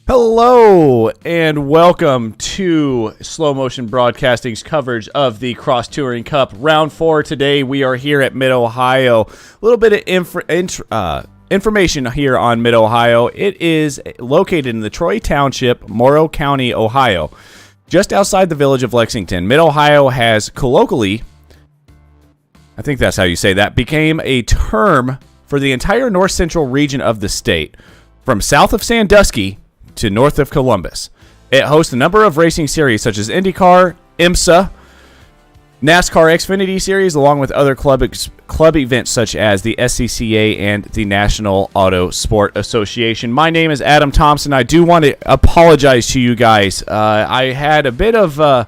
Hello and welcome to Slow Motion Broadcasting's coverage of the Cross Touring Cup Round 4. Today we are here at Mid-Ohio. A little bit of information here on Mid-Ohio. It is located in the Troy Township, Morrow County, Ohio, just outside the village of Lexington. Mid-Ohio has colloquially, I think that's how you say that, became a term for the entire north central region of the state, from south of Sandusky to north of Columbus. It hosts a number of racing series such as IndyCar, IMSA, NASCAR Xfinity Series, along with other club events such as the SCCA and the National Auto Sport Association. My name is Adam Thompson. I do want to apologize to you guys. I had a bit of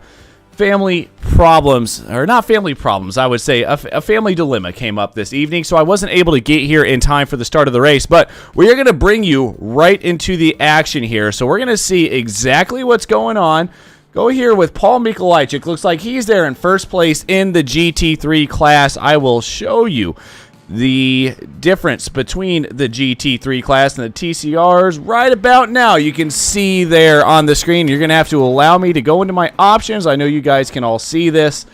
family problems, or not family problems, I would say a family dilemma came up this evening, so I wasn't able to get here in time for the start of the race, but we are going to bring you right into the action here. So we're going to see exactly what's going on. Go here with Paul Mikolajczyk. Looks like he's there in first place in the GT3 class. I will show you the difference between the GT3 class and the TCRs right about now. You can see there on the screen. You're going to have to allow me to go into my options. I know you guys can all see this,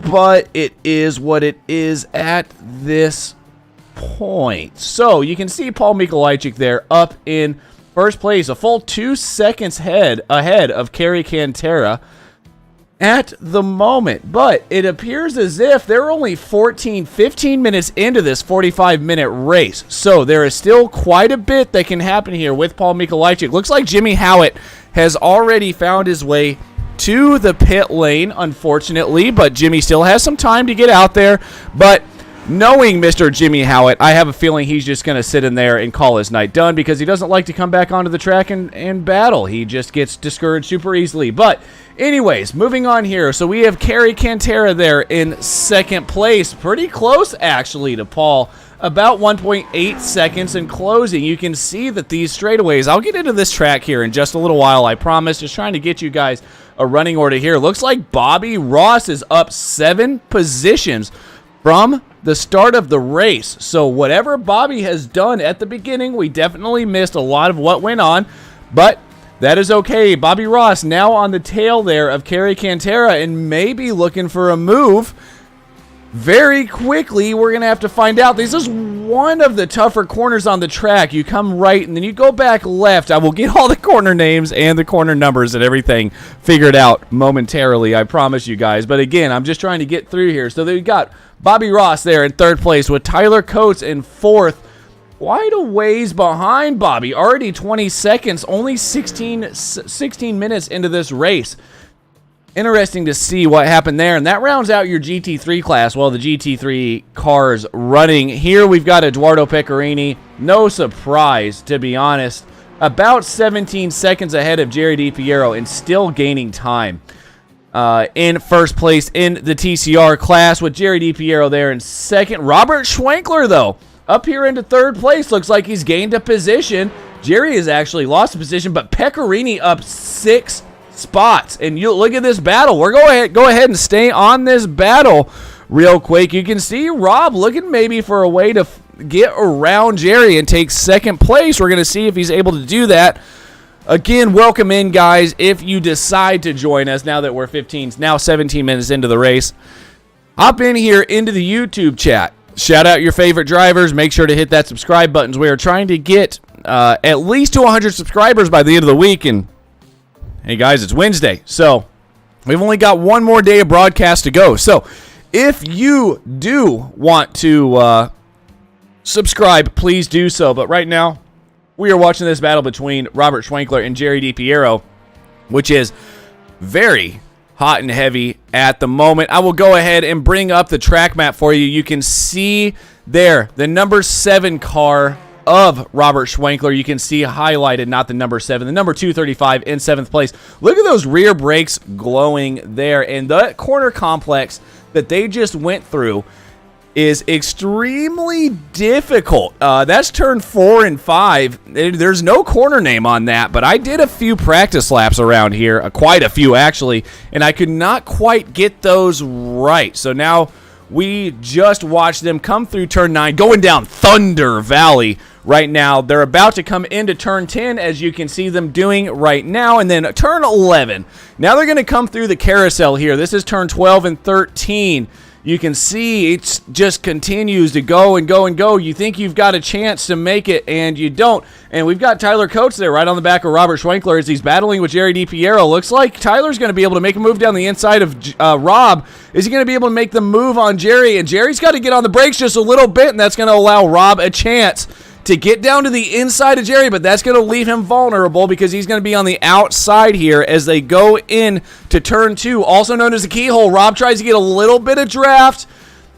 but it is what it is at this point. So you can see Paul Mikolajczyk there up in first place, a full 2 seconds ahead of Kerry Cantera at the moment, but it appears as if they're only 15 minutes into this 45-minute race. So there is still quite a bit that can happen here with Paul Mikolajczyk. Looks like Jimmy Howitt has already found his way to the pit lane, unfortunately, but Jimmy still has some time to get out there. But knowing Mr. Jimmy Howitt, I have a feeling he's just going to sit in there and call his night done because he doesn't like to come back onto the track and battle. He just gets discouraged super easily. But anyways, moving on here. So we have Kerry Cantera there in second place. Pretty close, actually, to Paul. About 1.8 seconds in closing. You can see that these straightaways, I'll get into this track here in just a little while, I promise. Just trying to get you guys a running order here. Looks like Bobby Ross is up 7 positions from the start of the race. So whatever Bobby has done at the beginning, we definitely missed a lot of what went on, but that is okay. Bobby Ross now on the tail there of Kerry Cantera and maybe looking for a move very quickly. We're going to have to find out. This is one of the tougher corners on the track. You come right and then you go back left. I will get all the corner names and the corner numbers and everything figured out momentarily, I promise you guys. But again, I'm just trying to get through here. So we got Bobby Ross there in third place with Tyler Coates in fourth. Quite a ways behind Bobby. Already 20 seconds, only 16 minutes into this race. Interesting to see what happened there. And that rounds out your GT3 class. Well, the GT3 cars running. Here we've got Eduardo Pecorini. No surprise, to be honest. About 17 seconds ahead of Jerry DiPiero and still gaining time. In first place in the TCR class with Jerry DiPiero there in second. Robert Schwenkler, though, up here into third place. Looks like he's gained a position. Jerry has actually lost a position, but Pecorini up 6 spots. And you look at this battle. We're go ahead and stay on this battle real quick. You can see Rob looking maybe for a way to get around Jerry and take second place. We're going to see if he's able to do that. Again, welcome in, guys, if you decide to join us now that we're 17 minutes into the race. Hop in here into the YouTube chat. Shout out your favorite drivers. Make sure to hit that subscribe button. We are trying to get at least to 100 subscribers by the end of the week. And, hey, guys, it's Wednesday. So we've only got one more day of broadcast to go. So if you do want to subscribe, please do so. But right now, we are watching this battle between Robert Schwenkler and Jerry DiPiero, which is very hot and heavy at the moment. I will go ahead and bring up the track map for you. You can see there the number 7 car of Robert Schwenkler. You can see highlighted, not the number 7, the number 235 in 7th place. Look at those rear brakes glowing there. And the corner complex that they just went through is extremely difficult. That's turn 4 and 5. There's no corner name on that, but I did a few practice laps around here, quite a few actually, and I could not quite get those right. So now We just watched them come through turn 9, going down Thunder Valley right now. They're about to come into turn 10, as you can see them doing right now, and then turn 11. Now they're going to come through the carousel here. This is turn 12 and 13. You can see it just continues to go and go and go. You think you've got a chance to make it, and you don't. And we've got Tyler Coates there right on the back of Robert Schwenkler as he's battling with Jerry DiPiero. Looks like Tyler's going to be able to make a move down the inside of Rob. Is he going to be able to make the move on Jerry? And Jerry's got to get on the brakes just a little bit, and that's going to allow Rob a chance to get down to the inside of Jerry, but that's going to leave him vulnerable because he's going to be on the outside here as they go in to turn 2, also known as the keyhole. Rob tries to get a little bit of draft.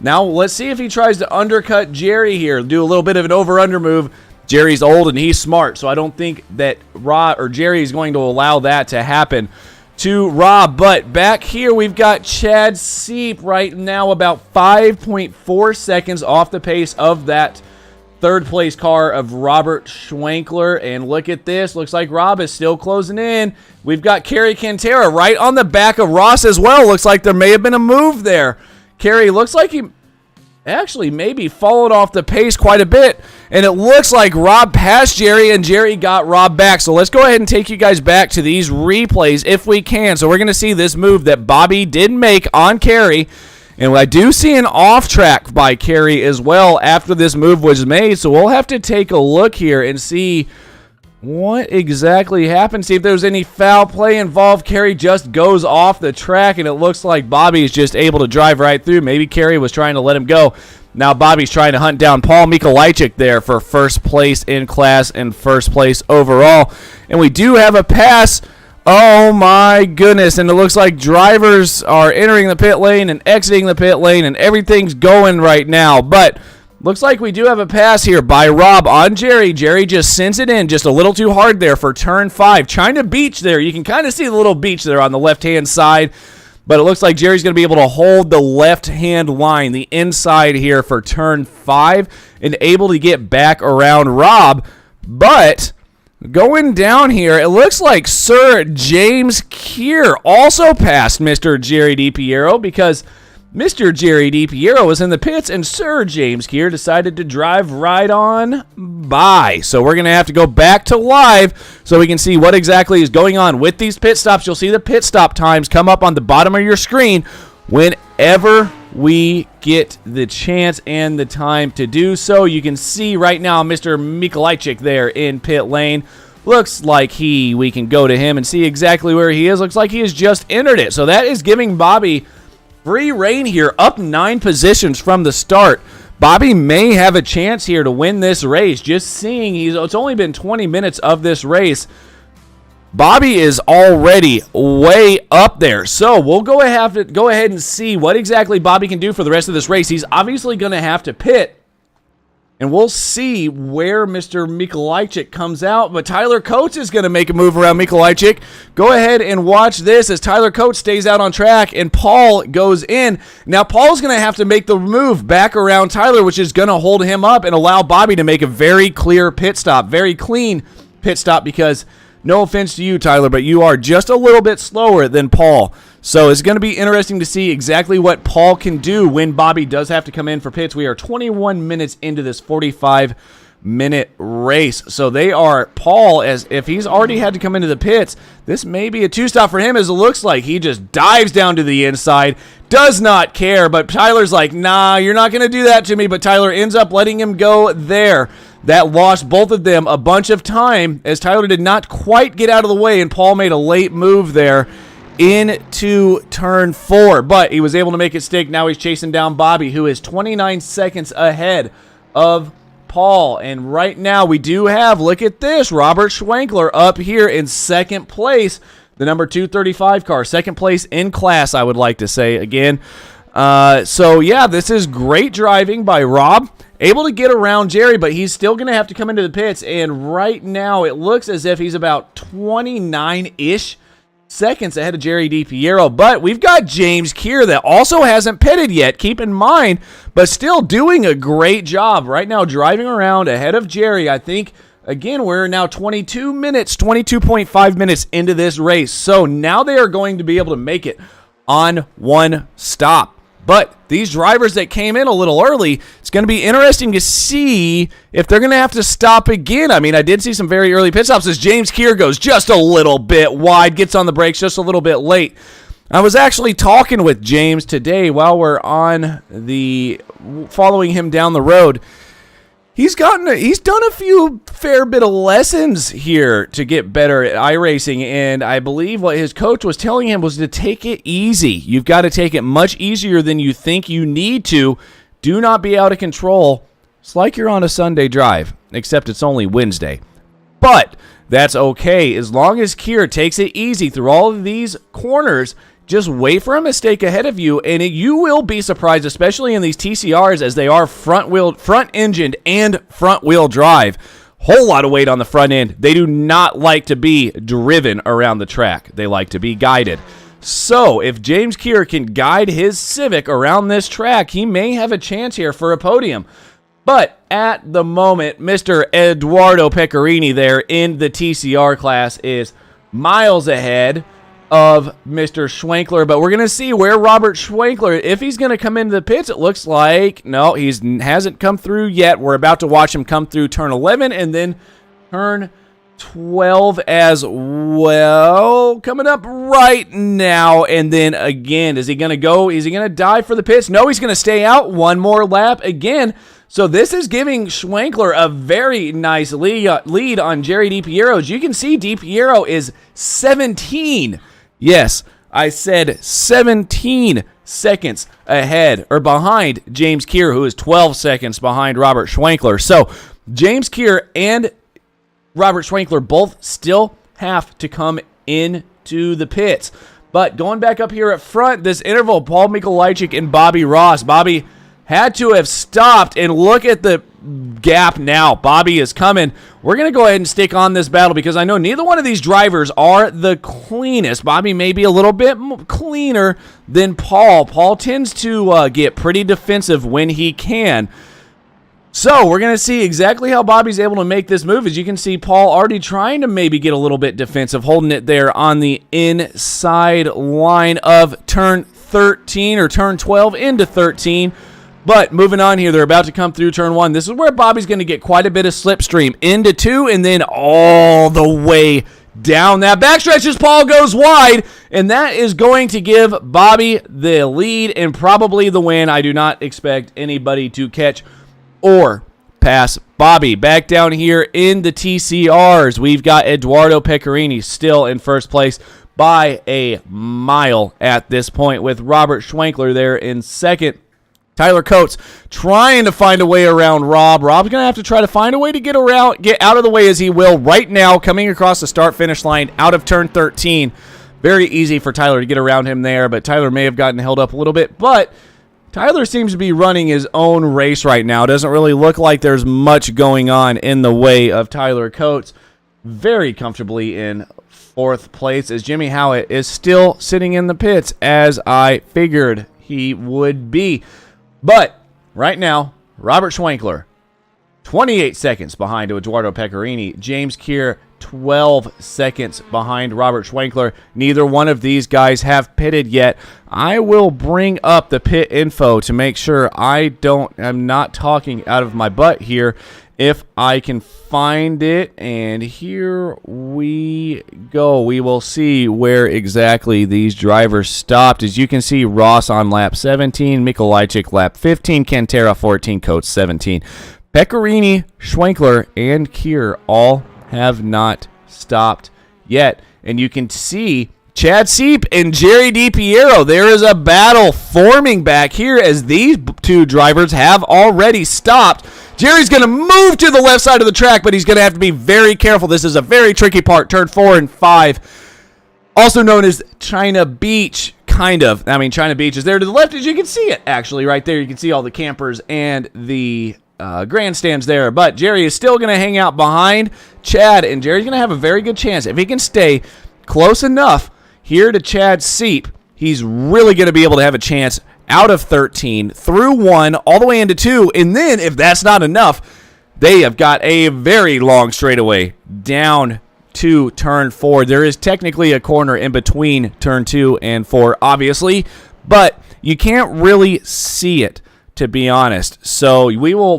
Now let's see if he tries to undercut Jerry here, do a little bit of an over-under move. Jerry's old and he's smart, so I don't think that Rob or Jerry is going to allow that to happen to Rob. But back here we've got Chad Seep right now about 5.4 seconds off the pace of that third place car of Robert Schwenkler. And look at this. Looks like Rob is still closing in. We've got Kerry Cantera right on the back of Ross as well. Looks like there may have been a move there. Kerry looks like he actually maybe followed off the pace quite a bit. And it looks like Rob passed Jerry and Jerry got Rob back. So let's go ahead and take you guys back to these replays if we can. So we're going to see this move that Bobby did make on Kerry. And I do see an off track by Kerry as well after this move was made. So we'll have to take a look here and see what exactly happened. See if there's any foul play involved. Kerry just goes off the track, and it looks like Bobby is just able to drive right through. Maybe Kerry was trying to let him go. Now Bobby's trying to hunt down Paul Mikolajczyk there for first place in class and first place overall. And we do have a pass. Oh my goodness, and it looks like drivers are entering the pit lane and exiting the pit lane, and everything's going right now. But looks like we do have a pass here by Rob on Jerry. Jerry just sends it in just a little too hard there for turn 5. Trying to beach there. You can kind of see the little beach there on the left-hand side. But it looks like Jerry's going to be able to hold the left-hand line, the inside here for turn 5, and able to get back around Rob. But going down here, it looks like Sir James Keir also passed Mr. Jerry DiPiero because Mr. Jerry DiPiero was in the pits and Sir James Keir decided to drive right on by. So we're going to have to go back to live so we can see what exactly is going on with these pit stops. You'll see the pit stop times come up on the bottom of your screen whenever we get the chance and the time to do so. You can see right now Mr. Mikolajczyk there in pit lane. Looks like we can go to him and see exactly where he is. Looks like he has just entered it. So that is giving Bobby free reign here, up 9 positions from the start. Bobby may have a chance here to win this race. Just seeing it's only been 20 minutes of this race. Bobby is already way up there. So we'll go ahead and see what exactly Bobby can do for the rest of this race. He's obviously going to have to pit. And we'll see where Mr. Mikolajczyk comes out. But Tyler Coates is going to make a move around Mikolajczyk. Go ahead and watch this as Tyler Coates stays out on track and Paul goes in. Now Paul's going to have to make the move back around Tyler, which is going to hold him up and allow Bobby to make a very clear pit stop. Very clean pit stop because, no offense to you, Tyler, but you are just a little bit slower than Paul. So it's going to be interesting to see exactly what Paul can do when Bobby does have to come in for pits. We are 21 minutes into this 45-minute race. So Paul, as if he's already had to come into the pits, this may be a 2-stop for him as it looks like. He just dives down to the inside, does not care, but Tyler's like, nah, you're not going to do that to me. But Tyler ends up letting him go there. That lost both of them a bunch of time as Tyler did not quite get out of the way, and Paul made a late move there into turn 4, but he was able to make it stick. Now he's chasing down Bobby, who is 29 seconds ahead of Paul. And right now we do have, look at this, Robert Schwenkler up here in second place, the number 235 car, second place in class, I would like to say again. So yeah, this is great driving by Rob, able to get around Jerry, but he's still going to have to come into the pits. And right now it looks as if he's about 29-ish seconds ahead of Jerry DiPiero, but we've got James Keir that also hasn't pitted yet, keep in mind, but still doing a great job right now driving around ahead of Jerry. I think, again, we're now 22.5 minutes into this race, so now they are going to be able to make it on one stop. But these drivers that came in a little early, it's going to be interesting to see if they're going to have to stop again. I mean, I did see some very early pit stops as James Keir goes just a little bit wide, gets on the brakes just a little bit late. I was actually talking with James today while we're following him down the road. He's done a few fair bit of lessons here to get better at iRacing, and I believe what his coach was telling him was to take it easy. You've got to take it much easier than you think you need to. Do not be out of control. It's like you're on a Sunday drive, except it's only Wednesday. But that's okay as long as Keir takes it easy through all of these corners. Just wait for a mistake ahead of you, and you will be surprised, especially in these TCRs, as they are front-engined and front-wheel drive. Whole lot of weight on the front end. They do not like to be driven around the track. They like to be guided. So if James Keir can guide his Civic around this track, he may have a chance here for a podium. But at the moment, Mr. Eduardo Pecorini there in the TCR class is miles ahead of Mr. Schwenkler, but we're going to see where Robert Schwenkler, if he's going to come into the pits. It looks like, no, he hasn't come through yet. We're about to watch him come through turn 11 and then turn 12 as well. Coming up right now, and then again, is he going to go? Is he going to dive for the pits? No, he's going to stay out one more lap again. So this is giving Schwenkler a very nice lead on Jerry DiPiero. As you can see, DiPiero is 17. Yes, I said 17 seconds ahead or behind James Keir, who is 12 seconds behind Robert Schwenkler. So James Keir and Robert Schwenkler both still have to come into the pits. But going back up here at front, this interval, Paul Mikolajczyk and Bobby Ross. Bobby had to have stopped, and look at the gap now. Bobby is coming. We're going to go ahead and stick on this battle because I know neither one of these drivers are the cleanest. Bobby may be a little bit cleaner than Paul. Paul tends to get pretty defensive when he can. So we're going to see exactly how Bobby's able to make this move. As you can see, Paul already trying to maybe get a little bit defensive, holding it there on the inside line of turn 13 or turn 12 into 13. But moving on here, they're about to come through turn 1. This is where Bobby's going to get quite a bit of slipstream into 2 and then all the way down that backstretch as Paul goes wide. And that is going to give Bobby the lead and probably the win. I do not expect anybody to catch or pass Bobby. Back down here in the TCRs, we've got Eduardo Pecorini still in first place by a mile at this point, with Robert Schwenkler there in second. Tyler Coates trying to find a way around Rob. Rob's going to have to try to find a way to get out of the way as he will right now, coming across the start-finish line out of turn 13. Very easy for Tyler to get around him there, but Tyler may have gotten held up a little bit. But Tyler seems to be running his own race right now. Doesn't really look like there's much going on in the way of Tyler Coates. Very comfortably in fourth place as Jimmy Howitt is still sitting in the pits, as I figured he would be. But right now, Robert Schwenkler, 28 seconds behind Eduardo Pecorini. James Keir, 12 seconds behind Robert Schwenkler. Neither one of these guys have pitted yet. I will bring up the pit info to make sure I'm not talking out of my butt here if I can find it. And here we go. We will see where exactly these drivers stopped. As you can see, Ross on lap 17, Mikolajczyk lap 15, Cantera 14, Coates 17. Pecorini, Schwenkler, and Keir all have not stopped yet. And you can see Chad Seep and Jerry DiPiero. There is a battle forming back here as these two drivers have already stopped. Jerry's going to move to the left side of the track, but he's going to have to be very careful. This is a very tricky part, turn 4 and 5. Also known as China Beach, kind of. I mean, China Beach is there to the left, as you can see it, actually, right there. You can see all the campers and the grandstands there. But Jerry is still going to hang out behind Chad, and Jerry's going to have a very good chance. If he can stay close enough here to Chad Seep, he's really going to be able to have a chance out of 13, through 1, all the way into 2, and then if that's not enough, they have got a very long straightaway down to turn 4. There is technically a corner in between turn 2 and 4, obviously, but you can't really see it, to be honest. So we will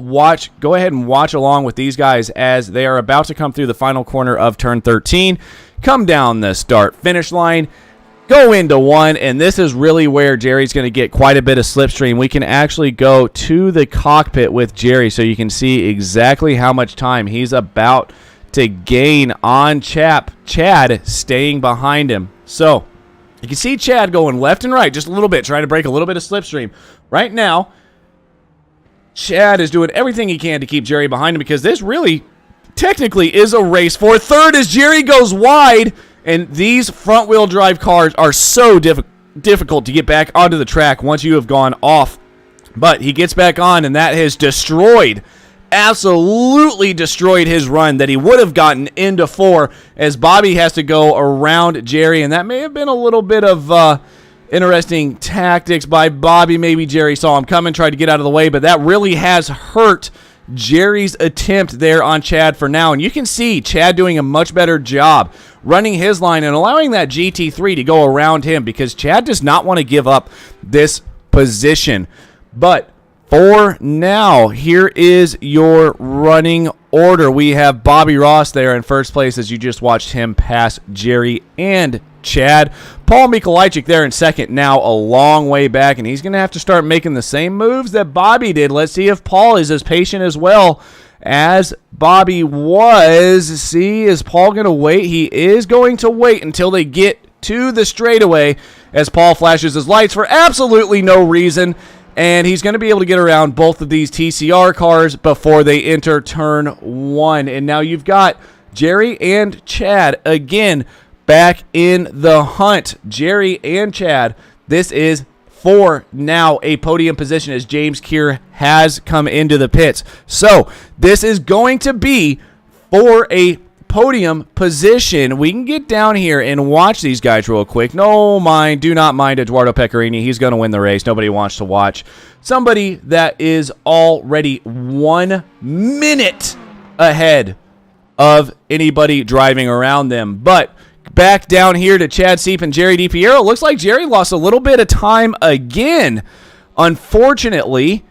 go ahead and watch along with these guys as they are about to come through the final corner of turn 13, come down the start-finish line, go into one, and this is really where Jerry's going to get quite a bit of slipstream. We can actually go to the cockpit with Jerry so you can see exactly how much time he's about to gain on Chad staying behind him. So you can see Chad going left and right just a little bit, trying to break a little bit of slipstream. Right now, Chad is doing everything he can to keep Jerry behind him because this really technically is a race for third as Jerry goes wide. And these front-wheel drive cars are so difficult to get back onto the track once you have gone off. But he gets back on, and that has absolutely destroyed his run that he would have gotten into 4 as Bobby has to go around Jerry. And that may have been a little bit of interesting tactics by Bobby. Maybe Jerry saw him coming, tried to get out of the way, but that really has hurt Jerry's attempt there on Chad for now. And you can see Chad doing a much better job running his line and allowing that GT3 to go around him because Chad does not want to give up this position. But for now, here is your running order. We have Bobby Ross there in first place as you just watched him pass Jerry and Chad. Paul Mikolajczyk there in second, now a long way back, and he's going to have to start making the same moves that Bobby did. Let's see if Paul is as patient as well as Bobby was. See, is Paul going to wait? He is going to wait until they get to the straightaway as Paul flashes his lights for absolutely no reason, and he's going to be able to get around both of these TCR cars before they enter turn 1. And now you've got Jerry and Chad again back in the hunt. Jerry and Chad, this is for now a podium position as James Keir has come into the pits. So this is going to be for a podium position. We can get down here and watch these guys real quick. Do not mind Eduardo Pecorini. He's going to win the race. Nobody wants to watch somebody that is already 1 minute ahead of anybody driving around them. But back down here to Chad Seep and Jerry DiPiero. Looks like Jerry lost a little bit of time again, unfortunately,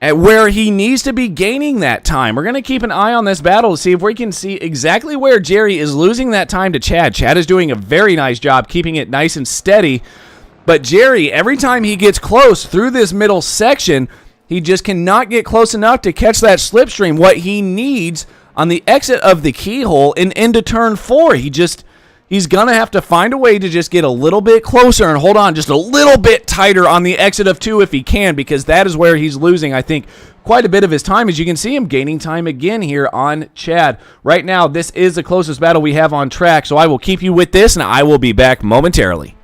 at where he needs to be gaining that time. We're going to keep an eye on this battle to see if we can see exactly where Jerry is losing that time to Chad. Chad is doing a very nice job keeping it nice and steady, but Jerry, every time he gets close through this middle section, he just cannot get close enough to catch that slipstream. What he needs on the exit of the keyhole and into turn 4, he's going to have to find a way to just get a little bit closer and hold on just a little bit tighter on the exit of 2 if he can, because that is where he's losing, I think, quite a bit of his time. As you can see him gaining time again here on Chad. Right now, this is the closest battle we have on track, so I will keep you with this, and I will be back momentarily.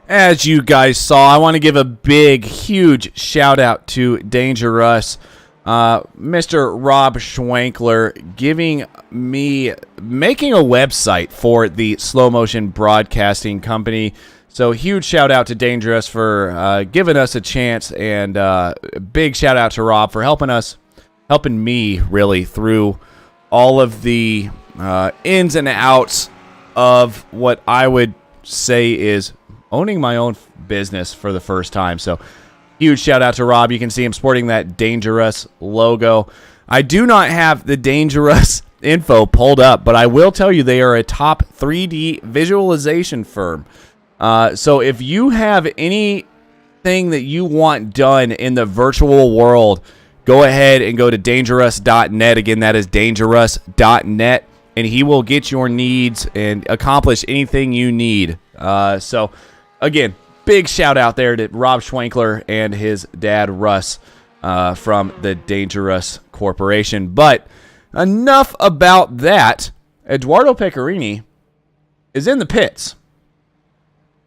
As you guys saw, I want to give a big, huge shout out to Dangerous, Mr. Rob Schwankler, making a website for the Slow Motion Broadcasting Company. So huge shout out to Dangerous for giving us a chance, and big shout out to Rob for helping me really through all of the ins and outs of what I would say is owning my own business for the first time. So huge shout out to Rob. You can see him sporting that Dangerous logo. I do not have the Dangerous info pulled up, but I will tell you they are a top 3D visualization firm. So if you have anything that you want done in the virtual world, go ahead and go to dangerous.net. Again, that is dangerous.net, and he will get your needs and accomplish anything you need. So, again, big shout out there to Rob Schwenkler and his dad, Russ, from the Dangerous Corporation. But enough about that. Eduardo Pecorini is in the pits.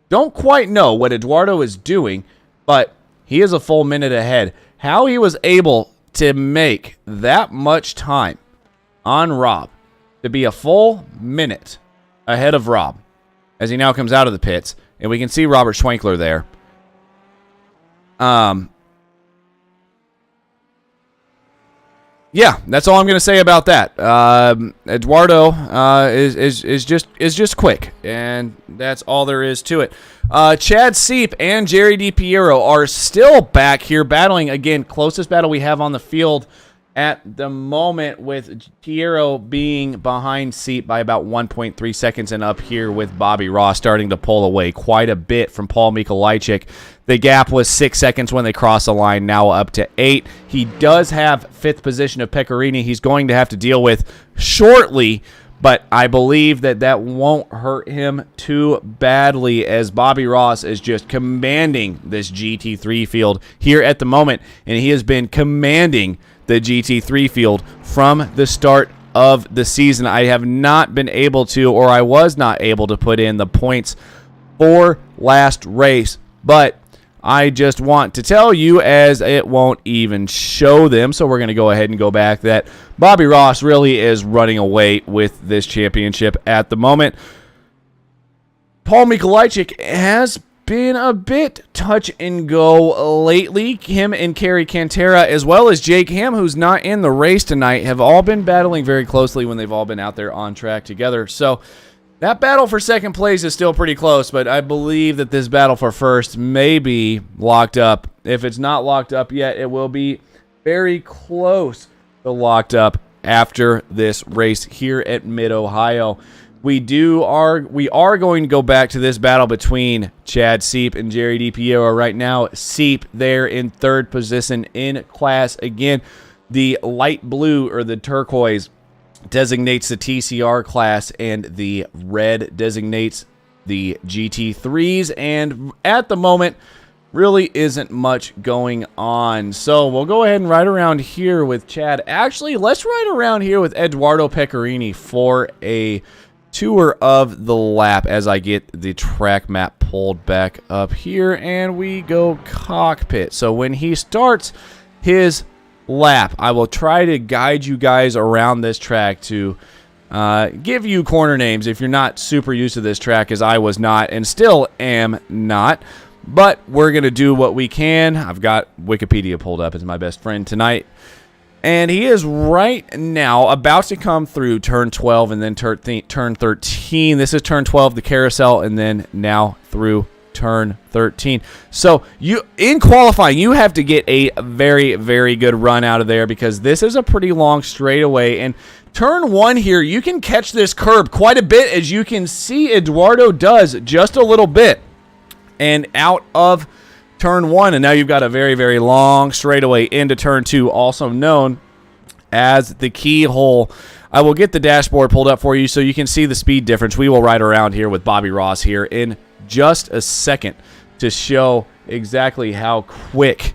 Don't quite know what Eduardo is doing, but he is a full minute ahead. How he was able to make that much time on Rob to be a full minute ahead of Rob as he now comes out of the pits, and we can see Robert Schwenkler there. Yeah, that's all I'm going to say about that. Eduardo is just quick, and that's all there is to it. Chad Seep and Jerry DiPiero are still back here battling. Again, closest battle we have on the field at the moment, with Piero being behind Seep by about 1.3 seconds, and up here with Bobby Ross starting to pull away quite a bit from Paul Mikolajczyk. The gap was 6 seconds when they crossed the line, now up to 8. He does have 5th position of Pecorini he's going to have to deal with shortly, but I believe that won't hurt him too badly, as Bobby Ross is just commanding this GT3 field here at the moment, and he has been commanding the GT3 field from the start of the season. I have not been able to, or I was not able to put in the points for last race, but I just want to tell you, as it won't even show them, so we're going to go ahead and go back, that Bobby Ross really is running away with this championship at the moment. Paul Mikolajczyk has been a bit touch and go lately. Him and Kerry Cantera, as well as Jake Ham, who's not in the race tonight, have all been battling very closely when they've all been out there on track together. So that battle for second place is still pretty close, but I believe that this battle for first may be locked up. If it's not locked up yet, it will be very close to locked up after this race here at Mid-Ohio. We are going to go back to this battle between Chad Seep and Jerry DiPiero right now. Seep there in 3rd position in class. Again, the light blue, or the turquoise, designates the TCR class, and the red designates the GT3s, and at the moment really isn't much going on. So we'll go ahead and ride around here with Chad. Actually, let's ride around here with Eduardo Pecorini for a tour of the lap as I get the track map pulled back up here, and we go cockpit. So when he starts his lap, I will try to guide you guys around this track to give you corner names if you're not super used to this track, as I was not and still am not. But we're going to do what we can. I've got Wikipedia pulled up as my best friend tonight. And he is right now about to come through turn 12 and then turn 13. This is turn 12, the carousel, and then now through turn 13. So in qualifying, you have to get a very, very good run out of there, because this is a pretty long straightaway. And turn 1 here, you can catch this curb quite a bit, as you can see Eduardo does just a little bit. And out of turn 1, and now you've got a very, very long straightaway into turn 2, also known as the keyhole. I will get the dashboard pulled up for you so you can see the speed difference. We will ride around here with Bobby Ross here in just a second to show exactly how quick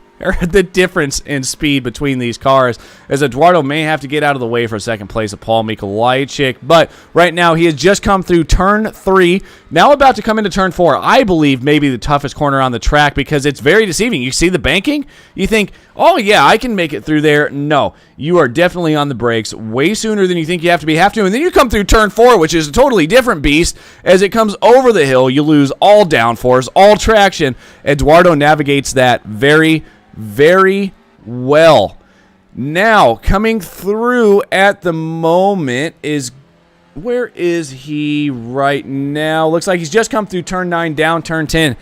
the difference in speed between these cars, as Eduardo may have to get out of the way for second place of Paul Mikolajczyk. But right now he has just come through turn 3, now about to come into turn 4. I believe maybe the toughest corner on the track, because it's very deceiving. You see the banking, you think, oh yeah, I can make it through there. No, you are definitely on the brakes way sooner than you think you have to, and then you come through turn 4, which is a totally different beast. As it comes over the hill, you lose all downforce, all traction. Eduardo navigates that very, very well. Now, coming through at the moment is, where is he right now? Looks like he's just come through turn 9, down turn 10.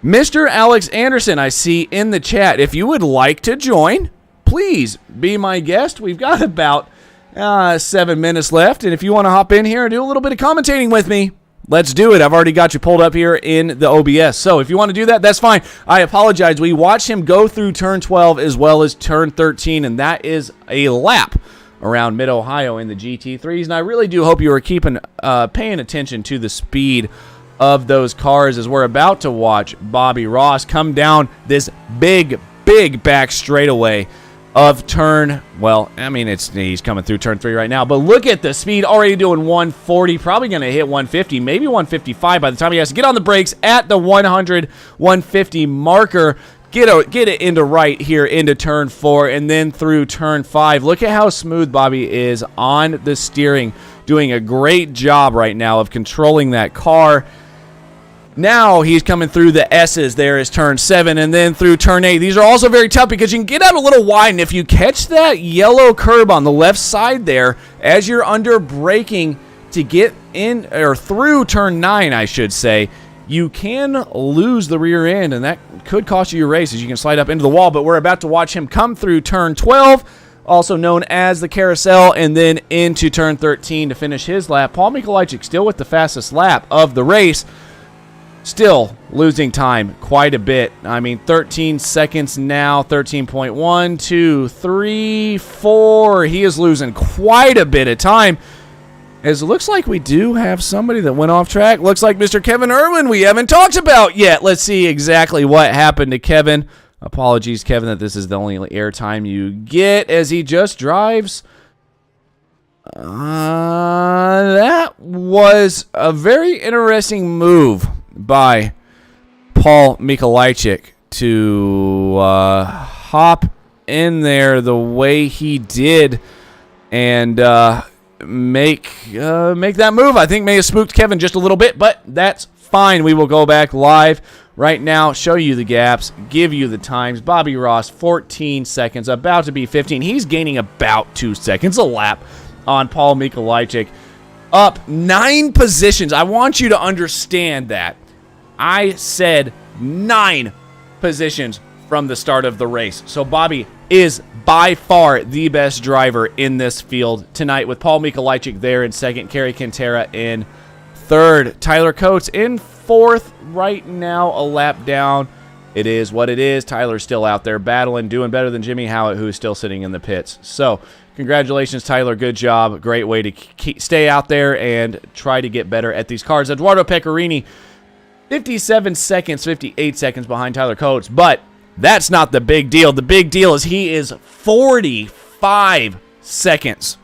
Mr. Alex Anderson, I see in the chat. If you would like to join, please be my guest. We've got about 7 minutes left, and if you want to hop in here and do a little bit of commentating with me, let's do it. I've already got you pulled up here in the OBS. So if you want to do that, that's fine. I apologize. We watched him go through turn 12 as well as turn 13, and that is a lap around Mid-Ohio in the GT3s. And I really do hope you are paying attention to the speed of those cars as we're about to watch Bobby Ross come down this big back straightaway of turn, well, I mean, he's coming through turn 3 right now, but look at the speed, already doing 140, probably going to hit 150, maybe 155 by the time he has to get on the brakes at the 100, 150 marker, get it into right here into turn 4, and then through turn 5. Look at how smooth Bobby is on the steering, doing a great job right now of controlling that car. Now he's coming through the S's. There is turn 7 and then through turn 8. These are also very tough because you can get out a little wide, and if you catch that yellow curb on the left side there as you're under braking to get in or through turn 9, I should say, you can lose the rear end, and that could cost you your race as you can slide up into the wall. But we're about to watch him come through turn 12, also known as the carousel, and then into turn 13 to finish his lap. Paul Mikolajczyk still with the fastest lap of the race. Still losing time quite a bit. I mean, 13 seconds now, 13.1, 2, 3, 4. He is losing quite a bit of time. As it looks like we do have somebody that went off track. Looks like Mr. Kevin Irwin we haven't talked about yet. Let's see exactly what happened to Kevin. Apologies, Kevin, that this is the only airtime you get as he just drives. That was a very interesting move by Paul Mikolajczyk to hop in there the way he did and make that move. I think may have spooked Kevin just a little bit, but that's fine. We will go back live right now, show you the gaps, give you the times. Bobby Ross, 14 seconds, about to be 15. He's gaining about 2 seconds a lap on Paul Mikolajczyk. Up 9 positions. I want you to understand that. I said 9 positions from the start of the race. So Bobby is by far the best driver in this field tonight, with Paul Mikolajczyk there in second, Kerry Quintera in third, Tyler Coates in fourth right now, a lap down. It is what it is. Tyler's still out there battling, doing better than Jimmy Howitt, who is still sitting in the pits. So congratulations, Tyler. Good job. Great way to stay out there and try to get better at these cars. Eduardo Pecorini, 57 seconds, 58 seconds behind Tyler Coates, but that's not the big deal. The big deal is he is 45 seconds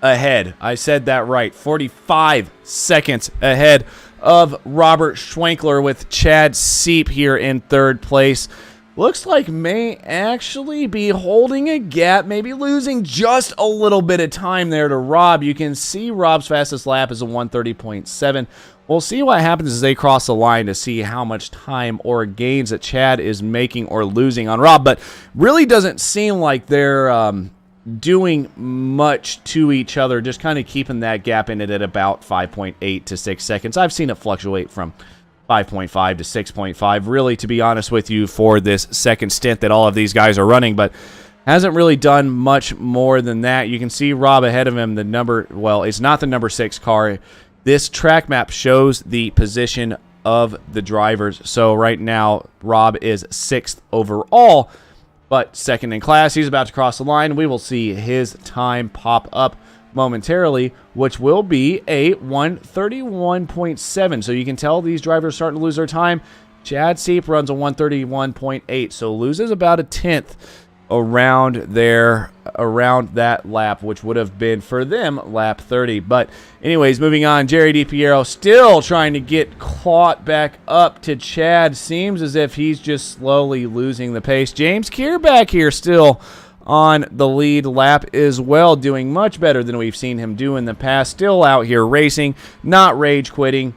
ahead. I said that right. 45 seconds ahead of Robert Schwenkler, with Chad Seep here in third place. Looks like may actually be holding a gap, maybe losing just a little bit of time there to Rob. You can see Rob's fastest lap is a 130.7. We'll see what happens as they cross the line to see how much time or gains that Chad is making or losing on Rob, but really doesn't seem like they're doing much to each other, just kind of keeping that gap in it at about 5.8 to 6 seconds. I've seen it fluctuate from 5.5 to 6.5, really, to be honest with you, for this second stint that all of these guys are running, but hasn't really done much more than that. You can see Rob ahead of him. The number, well, it's not the number 6 car. This track map shows the position of the drivers. So right now, Rob is 6th overall, but second in class. He's about to cross the line. We will see his time pop up momentarily, which will be a 131.7. So you can tell these drivers are starting to lose their time. Chad Seep runs a 131.8, so loses about a 10th around that lap, which would have been for them lap 30. But anyways, moving on, Jerry DiPiero still trying to get caught back up to Chad. Seems as if he's just slowly losing the pace. James Keir back here still on the lead lap as well, doing much better than we've seen him do in the past. Still out here racing, not rage quitting.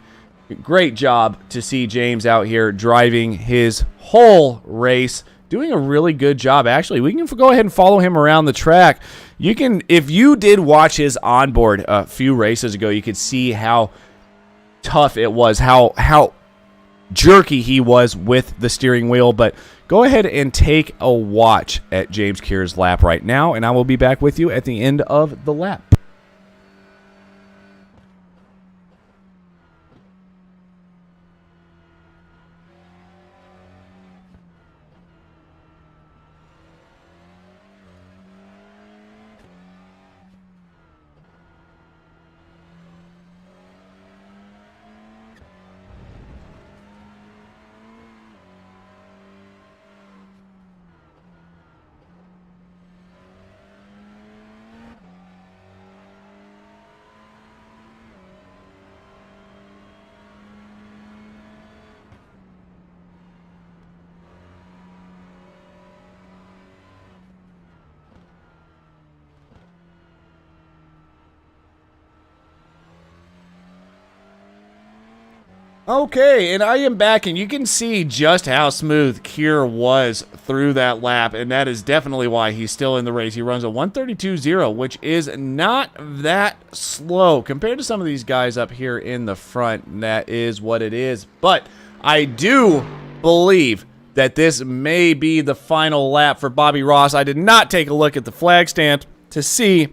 Great job to see James out here driving his whole race, doing a really good job. Actually, we can go ahead and follow him around the track. You can, if you did watch his onboard a few races ago, you could see how tough it was, how jerky he was with the steering wheel. But go ahead and take a watch at James Keir's lap right now, and I will be back with you at the end of the lap. Okay, and I am back, and you can see just how smooth Keir was through that lap, and that is definitely why he's still in the race. He runs a 132.0, which is not that slow compared to some of these guys up here in the front, and that is what it is. But I do believe that this may be the final lap for Bobby Ross. I did not take a look at the flag stand to see,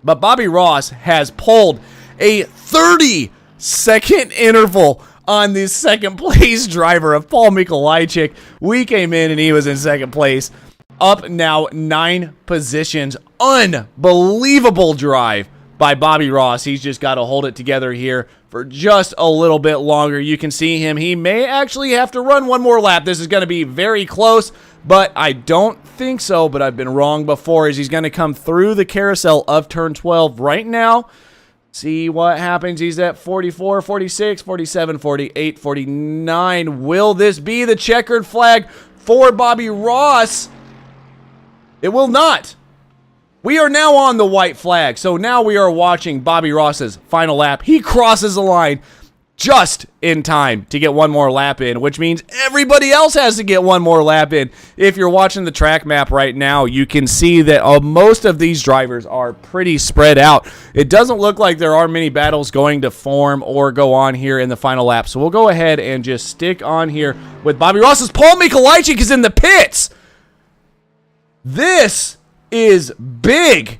but Bobby Ross has pulled a 30-second interval on the second place driver of Paul Mikolajczyk. We came in and he was in second place. Up now 9 positions. Unbelievable drive by Bobby Ross. He's just got to hold it together here for just a little bit longer. You can see him. He may actually have to run one more lap. This is going to be very close, but I don't think so. But I've been wrong before, as he's going to come through the carousel of turn 12 right now. See what happens. He's at 44, 46, 47, 48, 49. Will this be the checkered flag for Bobby Ross? It will not. We are now on the white flag. So now we are watching Bobby Ross's final lap. He crosses the line just in time to get one more lap in, which means everybody else has to get one more lap in. If you're watching the track map right now, you can see that most of these drivers are pretty spread out. It doesn't look like there are many battles going to form or go on here in the final lap. So we'll go ahead and just stick on here with Bobby Ross's. Paul Mikolajczyk is in the pits. This is big.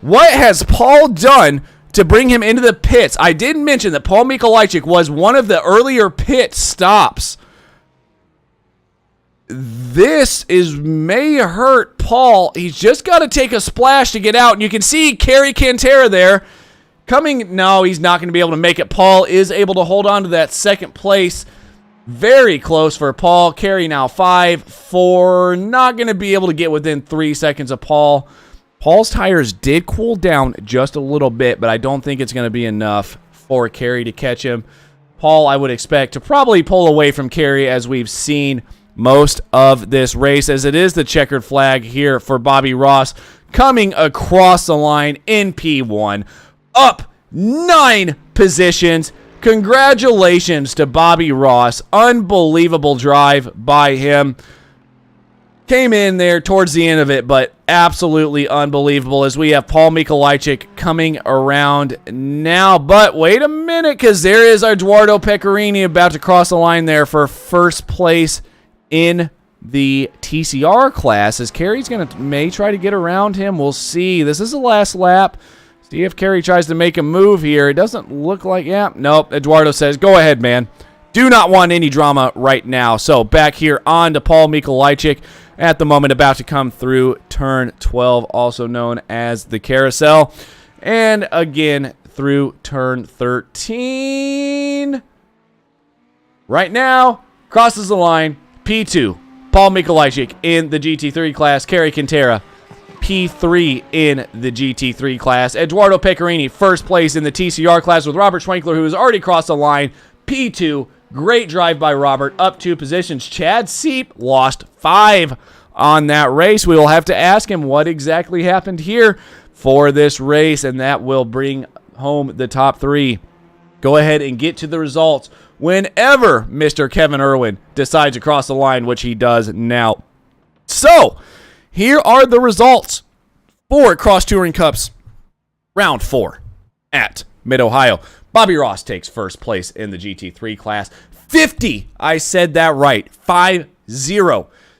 What has Paul done to bring him into the pits? I did mention that Paul Mikolajczyk was one of the earlier pit stops. This may hurt Paul. He's just got to take a splash to get out. And you can see Kerry Cantera there coming. No, he's not going to be able to make it. Paul is able to hold on to that second place. Very close for Paul. Kerry now 5, 4. Not going to be able to get within 3 seconds of Paul. Paul's tires did cool down just a little bit, but I don't think it's going to be enough for Kerry to catch him. Paul, I would expect to probably pull away from Kerry, as we've seen most of this race, as it is the checkered flag here for Bobby Ross coming across the line in P1. Up 9 positions. Congratulations to Bobby Ross. Unbelievable drive by him. Came in there towards the end of it, but absolutely unbelievable, as we have Paul Mikolajczyk coming around now. But wait a minute, because there is Eduardo Pecorini about to cross the line there for first place in the TCR class, as Kerry's may try to get around him. We'll see. This is the last lap. See if Kerry tries to make a move here. It doesn't look like, nope. Eduardo says, go ahead, man. Do not want any drama right now. So back here on to Paul Mikolajczyk. At the moment, about to come through turn 12, also known as the carousel. And again, through turn 13. Right now, crosses the line, P2. Paul Mikolajczyk in the GT3 class. Kerry Cantera, P3 in the GT3 class. Eduardo Pecorini, first place in the TCR class, with Robert Schwenkler, who has already crossed the line, P2. Great drive by Robert, up 2 positions. Chad Seep lost 5 on that race. We will have to ask him what exactly happened here for this race, and that will bring home the top 3. Go ahead and get to the results whenever Mr. Kevin Irwin decides to cross the line, which he does now. So, here are the results for Cross Touring Cups Round 4 at Mid-Ohio. Bobby Ross takes first place in the GT3 class. 50. I said that right. 50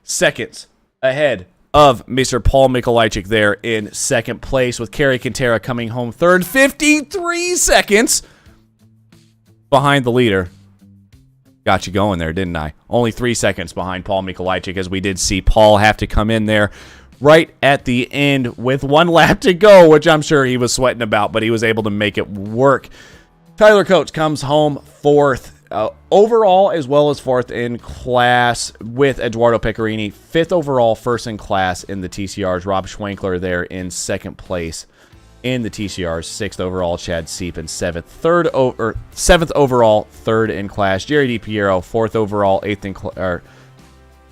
seconds ahead of Mr. Paul Mikolajczyk there in second place, with Kerry Quintera coming home third. 53 seconds behind the leader. Got you going there, didn't I? Only 3 seconds behind Paul Mikolajczyk, as we did see Paul have to come in there right at the end with 1 lap to go, which I'm sure he was sweating about, but he was able to make it work. Tyler Coates comes home fourth overall, as well as fourth in class, with Eduardo Pecorini fifth overall, first in class in the TCRs. Rob Schwenkler there in second place in the TCRs, sixth overall. Chad Seep in seventh overall, third in class. Jerry DiPiero fourth overall,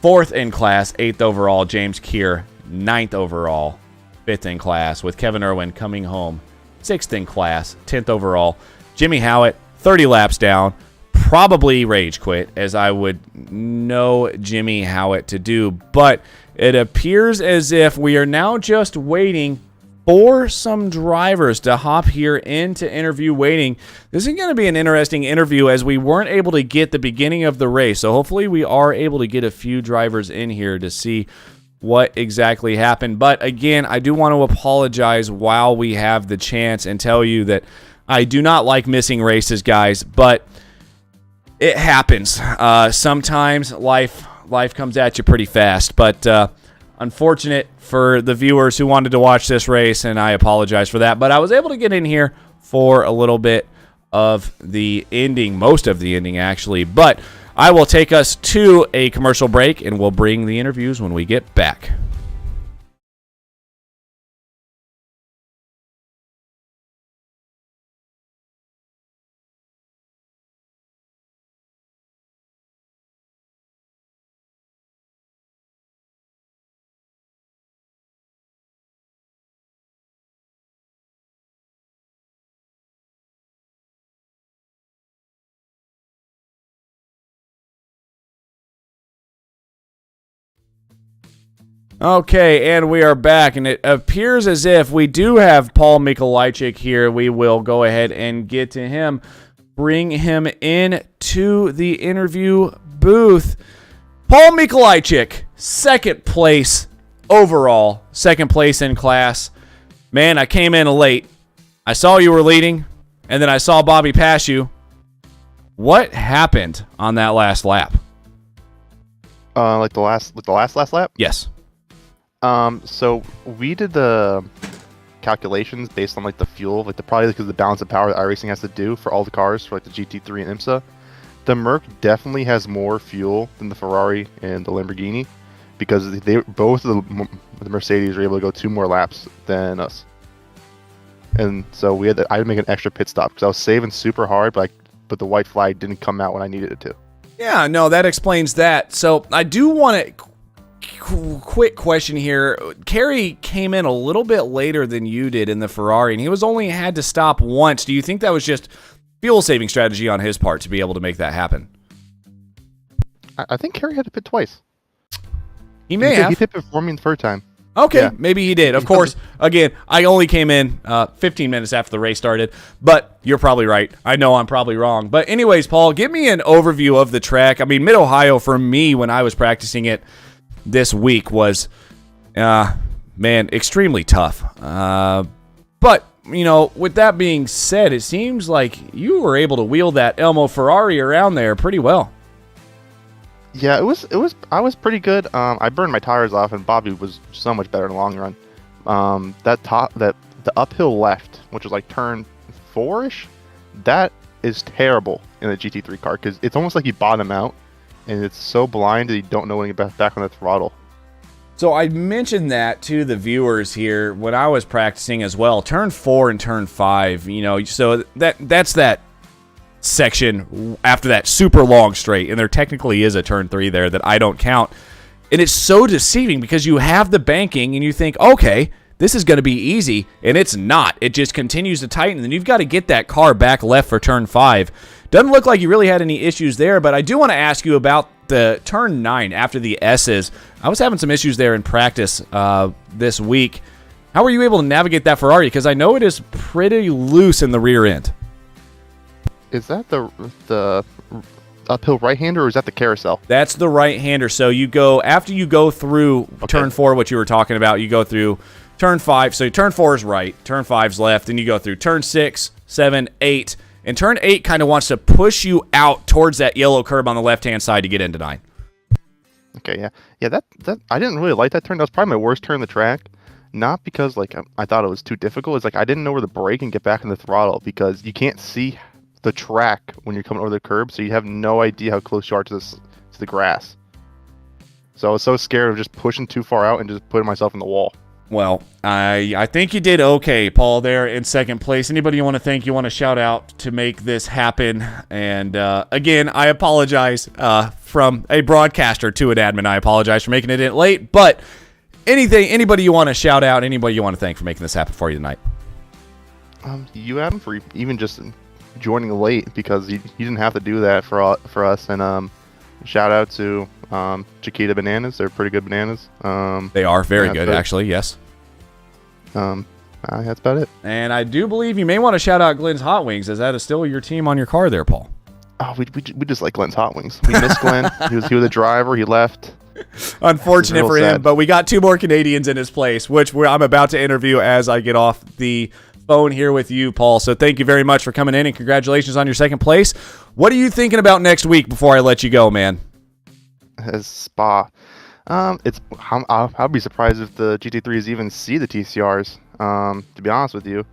fourth in class, eighth overall. James Keir ninth overall, fifth in class, with Kevin Irwin coming home sixth in class, 10th overall. Jimmy Howitt 30 laps down, probably rage quit, as I would know Jimmy Howitt to do, but it appears as if we are now just waiting for some drivers to hop here into interview waiting. This is going to be an interesting interview, as we weren't able to get the beginning of the race, so hopefully we are able to get a few drivers in here to see what exactly happened. But again, I do want to apologize while we have the chance and tell you that I do not like missing races, guys, but it happens. Sometimes life comes at you pretty fast, but unfortunate for the viewers who wanted to watch this race, and I apologize for that. But I was able to get in here for a little bit of the ending, most of the ending actually. But I will take us to a commercial break, and we'll bring the interviews when we get back. Okay, and we are back, and it appears as if we do have Paul Mikolajczyk here. We will go ahead and get to him, bring him in to the interview booth. Paul Mikolajczyk, second place overall, second place in class. Man, I came in late. I saw you were leading, and then I saw Bobby pass you. What happened on that last lap? Like the last lap? Yes. So we did the calculations based on like the fuel, like probably because of the balance of power that iRacing has to do for all the cars for like the GT3 and IMSA. The Merc definitely has more fuel than the Ferrari and the Lamborghini, because both of the Mercedes were able to go 2 more laps than us. And so I had to make an extra pit stop because I was saving super hard, but the white flag didn't come out when I needed it to. Yeah, no, that explains that. So I do want to quick question here. Kerry came in a little bit later than you did in the Ferrari, and he was only had to stop once. Do you think that was just fuel saving strategy on his part to be able to make that happen? I think Kerry had to pit twice. He pit before me the first time. Okay, yeah. Maybe he did. Of course, again, I only came in 15 minutes after the race started, but you're probably right. I know I'm probably wrong. But anyways, Paul, give me an overview of the track. I mean, Mid-Ohio, for me, when I was practicing it this week, was, extremely tough. But, with that being said, it seems like you were able to wheel that Elmo Ferrari around there pretty well. Yeah, I was pretty good. I burned my tires off, and Bobby was so much better in the long run. The uphill left, which was like turn 4-ish, that is terrible in a GT3 car, because it's almost like you bottom out, and it's so blind that you don't know when you get back on the throttle. So I mentioned that to the viewers here when I was practicing as well. Turn 4 and turn 5, so that's that section after that super long straight, and there technically is a turn 3 there that I don't count. And it's so deceiving because you have the banking and you think, okay, this is going to be easy, and it's not. It just continues to tighten, and you've got to get that car back left for turn 5. Doesn't look like you really had any issues there, but I do want to ask you about the turn 9 after the S's. I was having some issues there in practice this week. How were you able to navigate that Ferrari? Because I know it is pretty loose in the rear end. Is that the uphill right-hander, or is that the carousel? That's the right-hander. So you go after you go through turn 4, what you were talking about. You go through turn 5. So turn 4 is right, turn 5's left, and you go through turn 6, 7, 8, and turn 8 kind of wants to push you out towards that yellow curb on the left-hand side to get into 9. Okay, yeah. That I didn't really like that turn. That was probably my worst turn on the track. Not because like I thought it was too difficult. It's like I didn't know where to brake and get back in the throttle because you can't see the track when you're coming over the curb, so you have no idea how close you are to the grass. So I was so scared of just pushing too far out and just putting myself in the wall. Well, I think you did okay, Paul, there in second place. Anybody you want to thank, you want to shout out to make this happen? And again, I apologize from a broadcaster to an admin. I apologize for making it in late, but anybody you want to shout out, anybody you want to thank for making this happen for you tonight? You, Adam, for even just joining late, because you didn't have to do that for us. And shout out to Chiquita Bananas. They're pretty good bananas. They are very good, actually. Yes. That's about it. And I do believe you may want to shout out Glenn's Hot Wings. Is that still your team on your car there, Paul? Oh, we just like Glenn's Hot Wings. We miss Glenn. He was the driver. He left. Unfortunate for him, but we got 2 more Canadians in his place, which I'm about to interview as I get off the phone here with you, Paul. So thank you very much for coming in, and congratulations on your second place. What are you thinking about next week before I let you go, man? As Spa, I'll be surprised if the GT3s even see the TCRs. To be honest with you,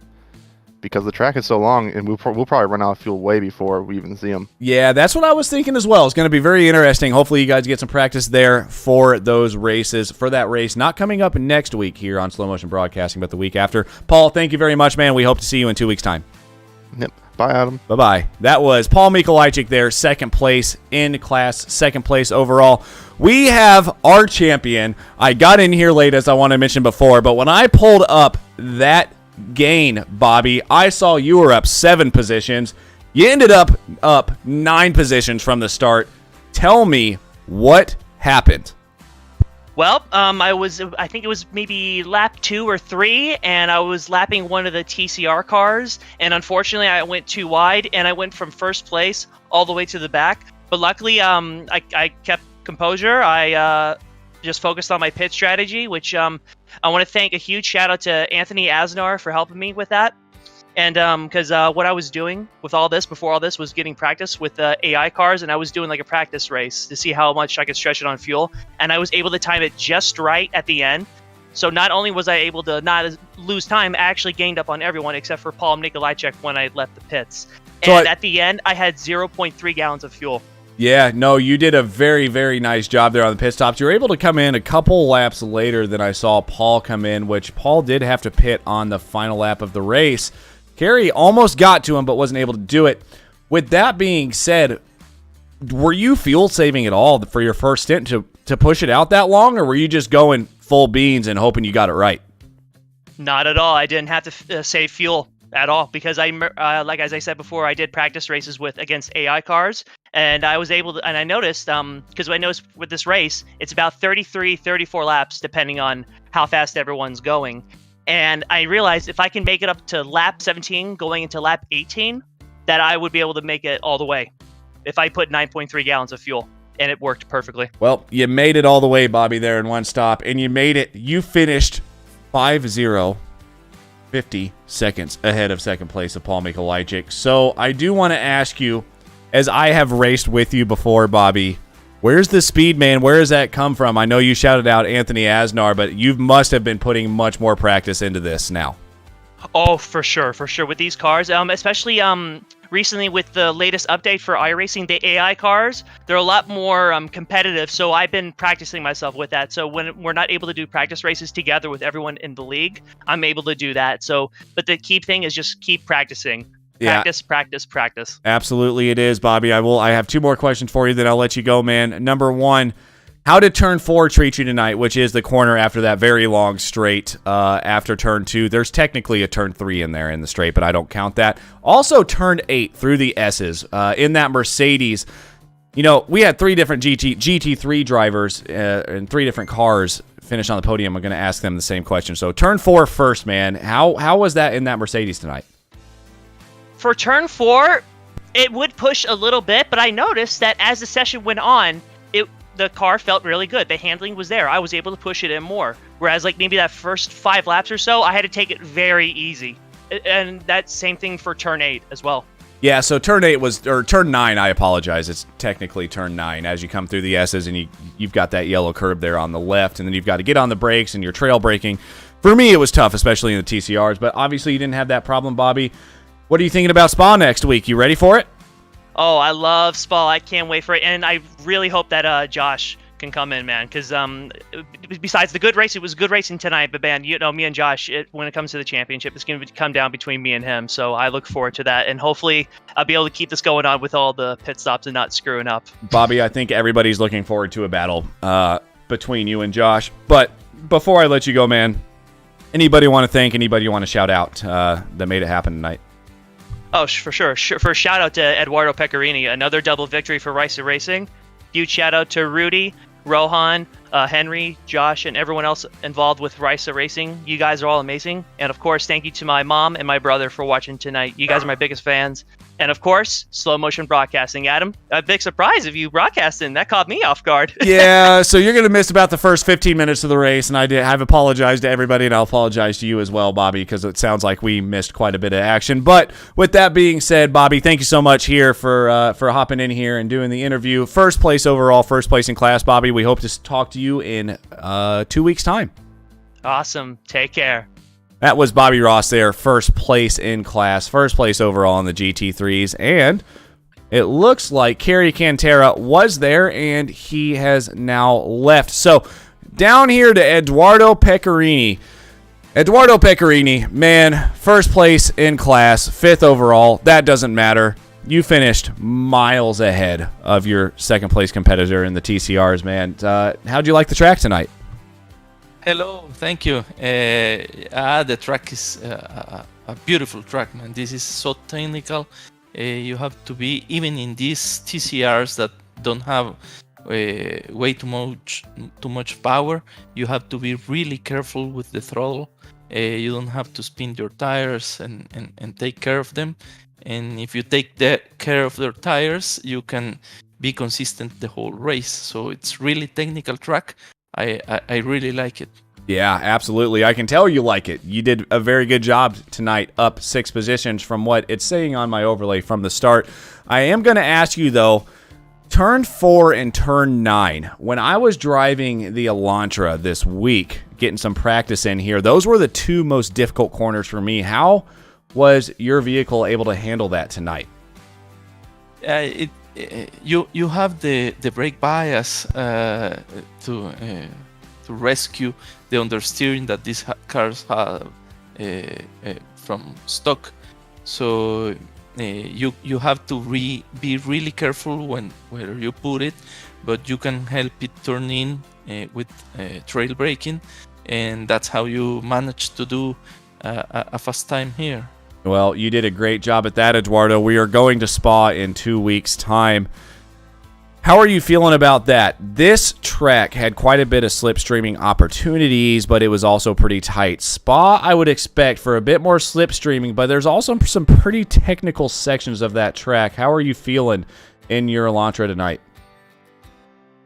because the track is so long, and we'll probably run out of fuel way before we even see them. Yeah, that's what I was thinking as well. It's going to be very interesting. Hopefully you guys get some practice there for those races, for that race. Not coming up next week here on Slow Motion Broadcasting, but the week after. Paul, thank you very much, man. We hope to see you in 2 weeks' time. Yep. Bye, Adam. Bye-bye. That was Paul Mikolajczyk there, second place in class, second place overall. We have our champion. I got in here late, as I want to mention before, but when I pulled up that gain, Bobby, I saw you were up 7 positions. You ended up 9 positions from the start. Tell me what happened. Well, I think it was maybe lap 2 or 3, and I was lapping one of the TCR cars, and unfortunately I went too wide, and I went from first place all the way to the back. But luckily, I kept composure. I just focused on my pit strategy, which I want to thank a huge shout out to Anthony Asnar for helping me with that. And because what I was doing with all this, before all this, was getting practice with AI cars, and I was doing like a practice race to see how much I could stretch it on fuel. And I was able to time it just right at the end. So not only was I able to not lose time, I actually gained up on everyone except for Paul Mikolajczyk when I left the pits. And at the end, I had 0.3 gallons of fuel. Yeah, no, you did a very, very nice job there on the pit stops. You were able to come in a couple laps later than I saw Paul come in, which Paul did have to pit on the final lap of the race. Kerry almost got to him, but wasn't able to do it. With that being said, were you fuel saving at all for your first stint to push it out that long, or were you just going full beans and hoping you got it right? Not at all. I didn't have to save fuel at all because as I said before, I did practice races against AI cars, and I was able to. And I noticed because I noticed with this race, it's about 33, 34 laps depending on how fast everyone's going. And I realized if I can make it up to lap 17 going into lap 18, that I would be able to make it all the way if I put 9.3 gallons of fuel. And it worked perfectly. Well, you made it all the way, Bobby, there in one stop. And you made it. You finished 5-0, 50 seconds ahead of second place of Paul Mikolajczyk. So I do want to ask you, as I have raced with you before, Bobby, where's the speed, man? Where does that come from? I know you shouted out Anthony Asnar, but you must have been putting much more practice into this now. Oh, for sure. With these cars, especially recently with the latest update for iRacing, the AI cars, they're a lot more competitive. So I've been practicing myself with that. So when we're not able to do practice races together with everyone in the league, I'm able to do that. So, but the key thing is just keep practicing. Practice. Absolutely it is, Bobby. I have 2 more questions for you, then I'll let you go, man. Number 1, how did turn 4 treat you tonight, which is the corner after that very long straight after turn 2? There's technically a turn 3 in there in the straight, but I don't count that. Also, turn 8 through the S's in that Mercedes. You know, we had 3 different GT3 drivers and 3 different cars finish on the podium. I'm going to ask them the same question. So turn 4 first, man. How was that in that Mercedes tonight? For turn 4, It would push a little bit, but I noticed that as the session went on, the car felt really good. The handling was there. I was able to push it in more. Whereas like maybe that first 5 laps or so, I had to take it very easy. And that same thing for turn 8 as well. Yeah, so turn 9, I apologize. It's technically turn 9 as you come through the S's, and you've got that yellow curb there on the left, and then you've got to get on the brakes and you're trail braking. For me, it was tough, especially in the TCRs, but obviously you didn't have that problem, Bobby. What are you thinking about Spa next week? You ready for it? Oh, I love Spa. I can't wait for it. And I really hope that Josh can come in, man. Because besides the good race, it was good racing tonight. But, man, me and Josh, when it comes to the championship, it's going to come down between me and him. So I look forward to that. And hopefully I'll be able to keep this going on with all the pit stops and not screwing up. Bobby, I think everybody's looking forward to a battle between you and Josh. But before I let you go, man, anybody want to thank, anybody you want to shout out that made it happen tonight? Oh, for sure. For a shout out to Eduardo Pecorini, another double victory for Ricer Racing. Huge shout out to Rudy, Rohan, Henry, Josh, and everyone else involved with Ricer Racing. You guys are all amazing. And of course, thank you to my mom and my brother for watching tonight. You guys are my biggest fans. And of course, Slow Motion Broadcasting. Adam, a big surprise if you broadcasting. That caught me off guard. Yeah, so you're going to miss about the first 15 minutes of the race, and I've apologized to everybody, and I'll apologize to you as well, Bobby, because it sounds like we missed quite a bit of action. But with that being said, Bobby, thank you so much here for hopping in here and doing the interview. First place overall, first place in class, Bobby. We hope to talk to you in 2 weeks' time. Awesome. Take care. That was Bobby Ross there, first place in class, first place overall in the GT3s, and it looks like Kerry Cantera was there, and he has now left. So down here to Eduardo Pecorini. Eduardo Pecorini, man, first place in class, 5th overall. That doesn't matter. You finished miles ahead of your second place competitor in the TCRs, man. How'd you like the track tonight? Hello, thank you. The track is a beautiful track, man. This is so technical. You have to be, even in these TCRs that don't have way too much power, you have to be really careful with the throttle. You don't have to spin your tires and take care of them. And if you take care of their tires, you can be consistent the whole race. So it's really technical track. I really like it. Yeah, absolutely. I can tell you like it. You did a very good job tonight, up 6 positions from what it's saying on my overlay from the start. I am going to ask you, though, turn 4 and turn 9. When I was driving the Elantra this week, getting some practice in here, those were the 2 most difficult corners for me. How was your vehicle able to handle that tonight? You have the brake bias to rescue the understeering that these cars have from stock. So you have to be really careful where you put it, but you can help it turn in with trail braking, and that's how you manage to do a fast time here. Well, you did a great job at that, Eduardo. We are going to Spa in 2 weeks' time. How are you feeling about that? This track had quite a bit of slipstreaming opportunities, but it was also pretty tight. Spa, I would expect for a bit more slipstreaming, but there's also some pretty technical sections of that track. How are you feeling in your Elantra tonight?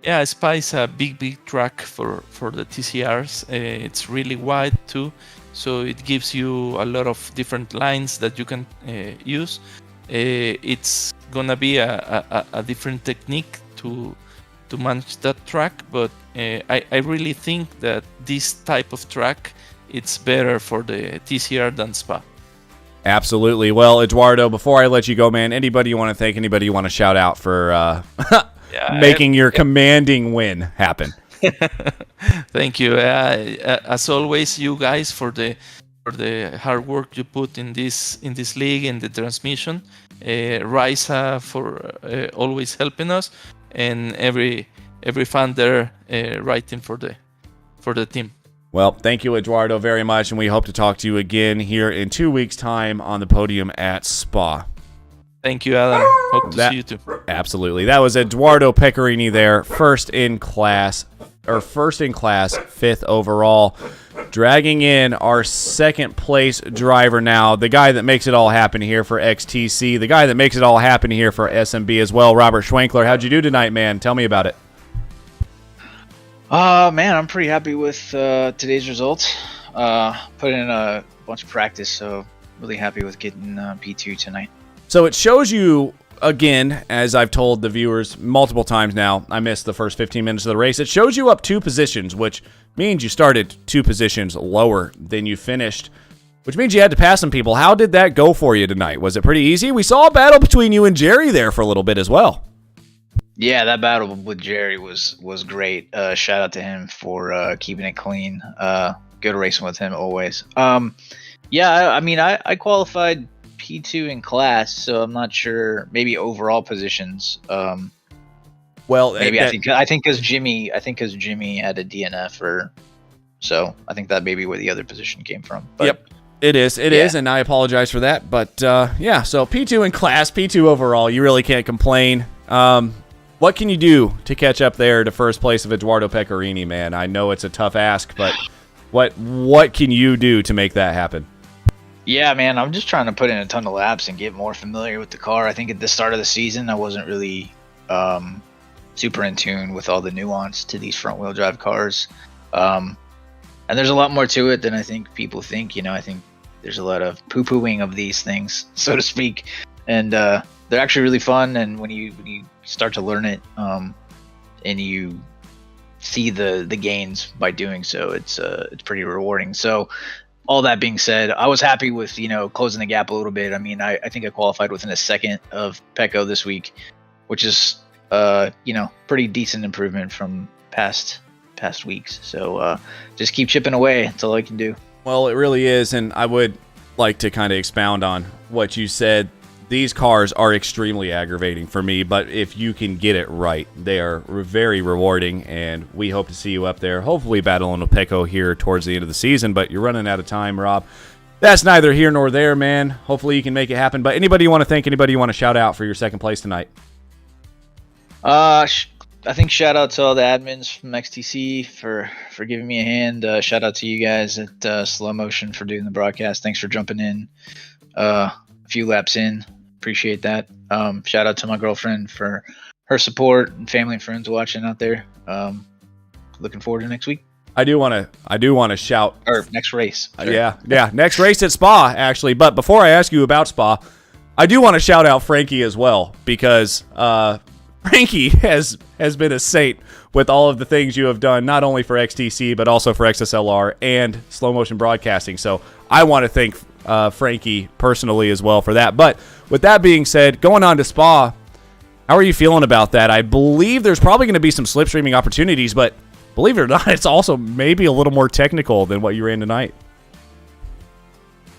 Yeah, Spa is a big track for the TCRs. It's really wide too, so it gives you a lot of different lines that you can use. It's gonna be a different technique to manage that track, but I really think that this type of track, it's better for the TCR than Spa. Absolutely. Well, Eduardo, before I let you go, man, anybody you want to thank, anybody you want to shout out for making your commanding win happen? Thank you. As always, you guys for the hard work you put in this league and the transmission. Risa for always helping us, and every fan there writing for the team. Well, thank you, Eduardo, very much, and we hope to talk to you again here in 2 weeks' time on the podium at Spa. Thank you, Adam. Hope to see you too. Absolutely. That was Eduardo Pecorini there, first in class, or first in class, 5th overall. Dragging in our second place driver now, the guy that makes it all happen here for XTC, the guy that makes it all happen here for SMB as well, Robert Schwenkler. How'd you do tonight, man? Tell me about it. Man, I'm pretty happy with today's results. Put in a bunch of practice, so really happy with getting P2 tonight. So it shows you, again, as I've told the viewers multiple times now, I missed the first 15 minutes of the race. It shows you up 2 positions, which means you started 2 positions lower than you finished, which means you had to pass some people. How did that go for you tonight? Was it pretty easy? We saw a battle between you and Jerry there for a little bit as well. Yeah, that battle with Jerry was great. Shout out to him for keeping it clean. Good racing with him always. Yeah, I mean, I qualified P2 in class, so I'm not sure. Maybe overall positions. Well, maybe I think because Jimmy had a DNF, so I think that may be where the other position came from. But, yep, it is, and I apologize for that. But yeah, so P2 in class, P2 overall, you really can't complain. What can you do to catch up there to first place of Eduardo Pecorini, man? I know it's a tough ask, but what can you do to make that happen? Yeah, man, I'm just trying to put in a ton of laps and get more familiar with the car. I think at the start of the season, I wasn't really super in tune with all the nuance to these front-wheel drive cars. And there's a lot more to it than I think people think. You know, I think there's a lot of poo-pooing of these things, so to speak. And they're actually really fun, and when you start to learn it and you see the gains by doing so, it's pretty rewarding. So all that being said, I was happy with closing the gap a little bit. I mean, I think I qualified within a second of Pecco this week, which is pretty decent improvement from past weeks. So just keep chipping away. That's all I can do. Well, it really is, and I would like to kind of expound on what you said. These cars are extremely aggravating for me, but if you can get it right, they are very rewarding, and we hope to see you up there, hopefully battling with Pecco here towards the end of the season, but you're running out of time, Rob. That's neither here nor there, man. Hopefully you can make it happen, but anybody you want to thank, anybody you want to shout out for your second place tonight? I think shout out to all the admins from XTC for giving me a hand. Shout out to you guys at Slow Motion for doing the broadcast. Thanks for jumping in a few laps in. Appreciate that. Shout out to my girlfriend for her support and family and friends watching out there. Looking forward to next week. I do want to shout, or next race. Sure. Yeah, next race at Spa actually. But before I ask you about Spa, I do want to shout out Frankie as well, because Frankie has been a saint with all of the things you have done, not only for XTC but also for XSLR and Slow Motion Broadcasting. So I want to thank Frankie personally as well for that. But with that being said, going on to Spa, how are you feeling about that? I believe there's probably going to be some slipstreaming opportunities, but believe it or not, it's also maybe a little more technical than what you ran tonight.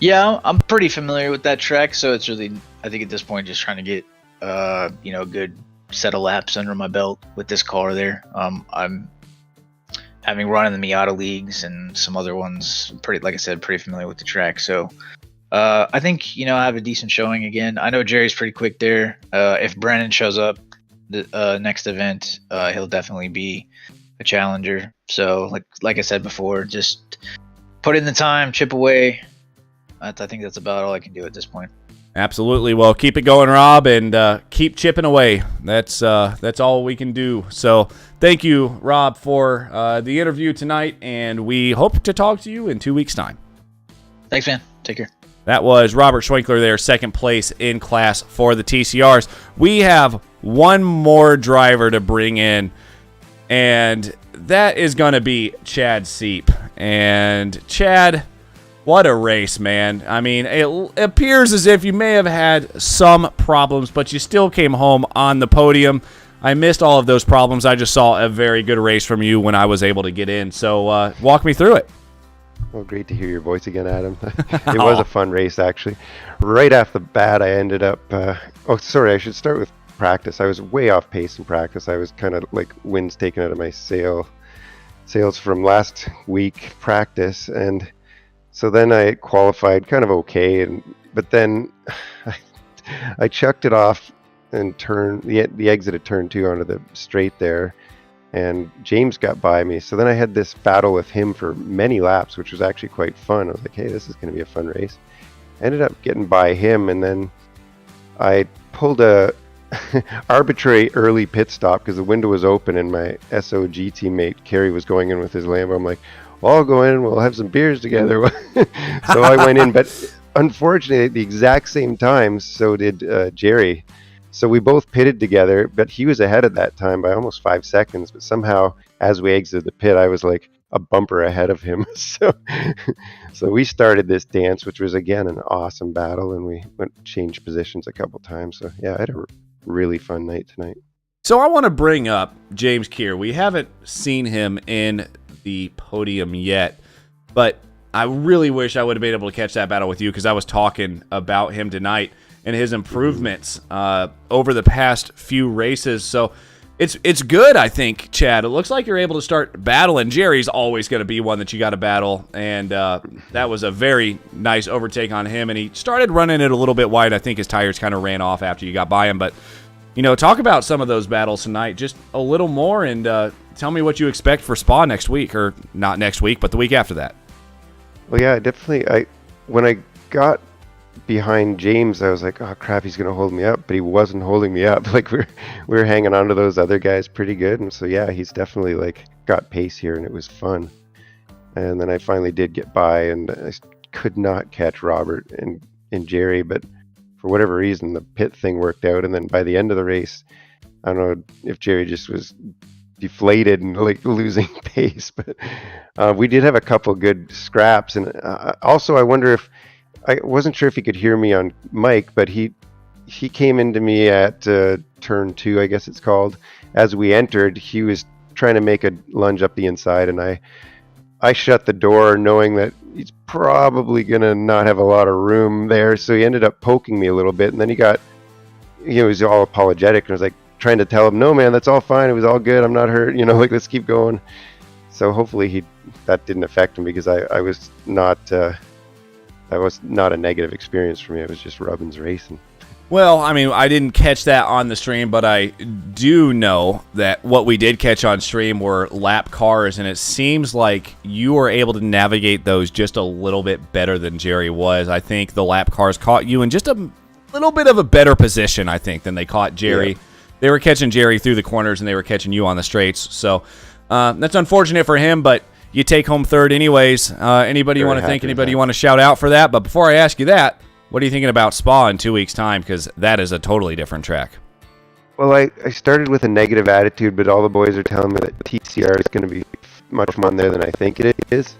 Yeah, I'm pretty familiar with that track, so it's really, I think at this point, just trying to get a good set of laps under my belt with this car there. I'm having run in the Miata leagues and some other ones, like I said, pretty familiar with the track. So I think, I have a decent showing again. I know Jerry's pretty quick there. If Brennan shows up the next event, he'll definitely be a challenger. So like I said before, just put in the time, chip away. I think that's about all I can do at this point. Absolutely. Well, keep it going, Rob, and keep chipping away. That's all we can do. So thank you, Rob, for the interview tonight, and we hope to talk to you in 2 weeks' time. Thanks, man. Take care. That was Robert Schwenkler there, second place in class for the TCRs. We have one more driver to bring in, and that is going to be Chad Seep. And Chad, what a race, man. I mean, it appears as if you may have had some problems, but you still came home on the podium. I missed all of those problems. I just saw a very good race from you when I was able to get in. So walk me through it. Well, great to hear your voice again, Adam. It was a fun race, actually. Right off the bat, I ended up... I should start with practice. I was way off pace in practice. I was kind of like wind's taken out of my sails from last week practice, and so then I qualified kind of okay, but then I chucked it off and turned the exit at turn 2 onto the straight there, and James got by me. So then I had this battle with him for many laps, which was actually quite fun. I was like, hey, this is going to be a fun race. I ended up getting by him, and then I pulled a arbitrary early pit stop because the window was open and my SOG teammate Kerry was going in with his Lambo. I'm like, well, I'll go in, we'll have some beers together. So I went in, but unfortunately at the exact same time, so did Jerry. So we both pitted together, but he was ahead at that time by almost 5 seconds. But somehow, as we exited the pit, I was like a bumper ahead of him. So we started this dance, which was again an awesome battle, and we changed positions a couple times. So yeah, I had a really fun night tonight. So I want to bring up James Keir. We haven't seen him in the podium yet, but I really wish I would have been able to catch that battle with you because I was talking about him tonight and his improvements over the past few races. So it's good, I think, Chad. It looks like you're able to start battling. Jerry's always going to be one that you got to battle, and that was a very nice overtake on him, and he started running it a little bit wide. I think his tires kind of ran off after you got by him, but talk about some of those battles tonight just a little more, and tell me what you expect for Spa next week, or not next week, but the week after that. Well, yeah, definitely. When I got behind James, I was like, oh crap, he's gonna hold me up, but he wasn't holding me up. Like we were hanging on to those other guys pretty good, and so yeah, he's definitely like got pace here, and it was fun. And then I finally did get by, and I could not catch Robert and Jerry, but for whatever reason the pit thing worked out, and then by the end of the race, I don't know if Jerry just was deflated and like losing pace, but we did have a couple good scraps. And also I wonder if I wasn't sure if he could hear me on mic, but he came into me at turn 2, I guess it's called. As we entered, he was trying to make a lunge up the inside, and I shut the door knowing that he's probably gonna not have a lot of room there, so he ended up poking me a little bit, and then he was all apologetic, and I was like trying to tell him, no man, that's all fine, it was all good, I'm not hurt, like let's keep going. So hopefully that didn't affect him, because I was not that was not a negative experience for me. It was just Rubbins racing. Well, I mean, I didn't catch that on the stream, but I do know that what we did catch on stream were lap cars, and it seems like you were able to navigate those just a little bit better than Jerry was. I think the lap cars caught you in just a little bit of a better position, I think, than they caught Jerry. Yeah. They were catching Jerry through the corners, and they were catching you on the straights. So that's unfortunate for him, but you take home third anyways. Anybody you want to thank? Anybody you want to shout out for that? But before I ask you that, what are you thinking about Spa in 2 weeks' time? Because that is a totally different track. Well, I started with a negative attitude, but all the boys are telling me that TCR is going to be much more there than I think it is.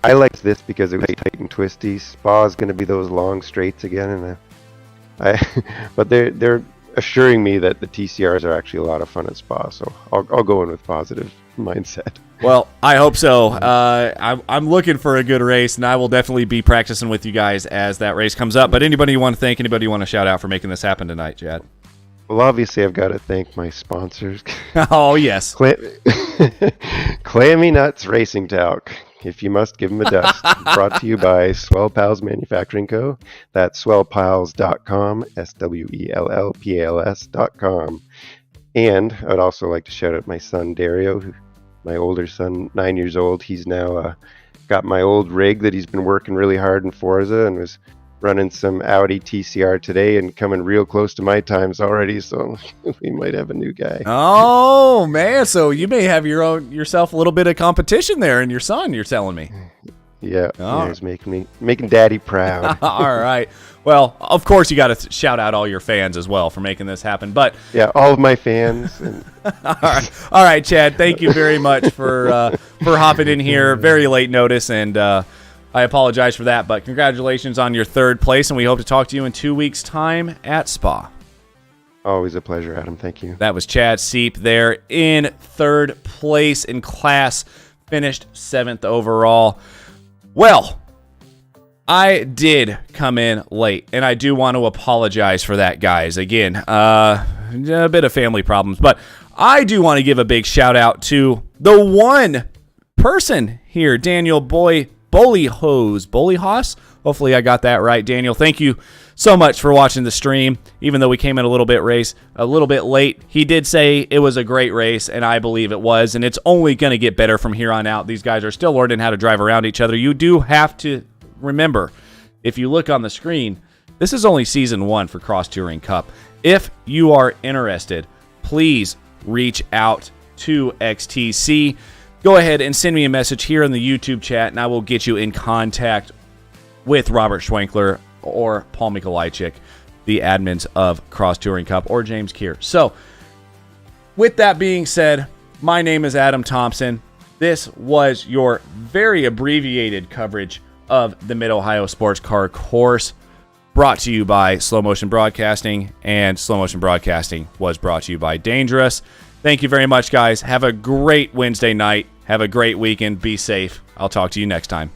I liked this because it was tight and twisty. Spa is going to be those long straights again, and but they're assuring me that the TCRs are actually a lot of fun at Spa, so I'll go in with positive mindset. Well, I hope so. I'm looking for a good race, and I will definitely be practicing with you guys as that race comes up. But anybody you want to thank, anybody you want to shout out for making this happen tonight, Chad? Well, obviously, I've got to thank my sponsors. Oh, yes. Clammy Nuts Racing Talc. If you must, give them a dust. Brought to you by Swell Pals Manufacturing Co. That's swellpals.com, SWELLPALS.com. And I'd also like to shout out my son, Dario, my older son, 9 years old. He's now got my old rig that he's been working really hard in Forza, and was running some Audi TCR today and coming real close to my times already, so we might have a new guy. Oh man, so you may have yourself a little bit of competition there in your son, you're telling me. Yeah, he's making daddy proud. All right. Well, of course you got to shout out all your fans as well for making this happen. But yeah, all of my fans. All right, Chad. Thank you very much for hopping in here. Very late notice, and I apologize for that. But congratulations on your third place, and we hope to talk to you in 2 weeks' time at Spa. Always a pleasure, Adam. Thank you. That was Chad Seep there in third place in class, finished 7th overall. Well, I did come in late, and I do want to apologize for that, guys. Again, a bit of family problems, but I do want to give a big shout out to the one person here, Daniel Bolihos. Hopefully I got that right, Daniel. Thank you so much for watching the stream. Even though we came in a little bit late, he did say it was a great race, and I believe it was, and it's only going to get better from here on out. These guys are still learning how to drive around each other. You do have to remember, if you look on the screen, this is only Season 1 for Cross Touring Cup. If you are interested, please reach out to XTC. Go ahead and send me a message here in the YouTube chat, and I will get you in contact with Robert Schwenkler or Paul Mikolajczyk, the admins of Cross Touring Cup, or James Keir. So, with that being said, my name is Adam Thompson. This was your very abbreviated coverage of the Mid-Ohio Sports Car Course, brought to you by Slow Motion Broadcasting, and Slow Motion Broadcasting was brought to you by Dangerous. Thank you very much, guys. Have a great Wednesday night. Have a great weekend. Be safe. I'll talk to you next time.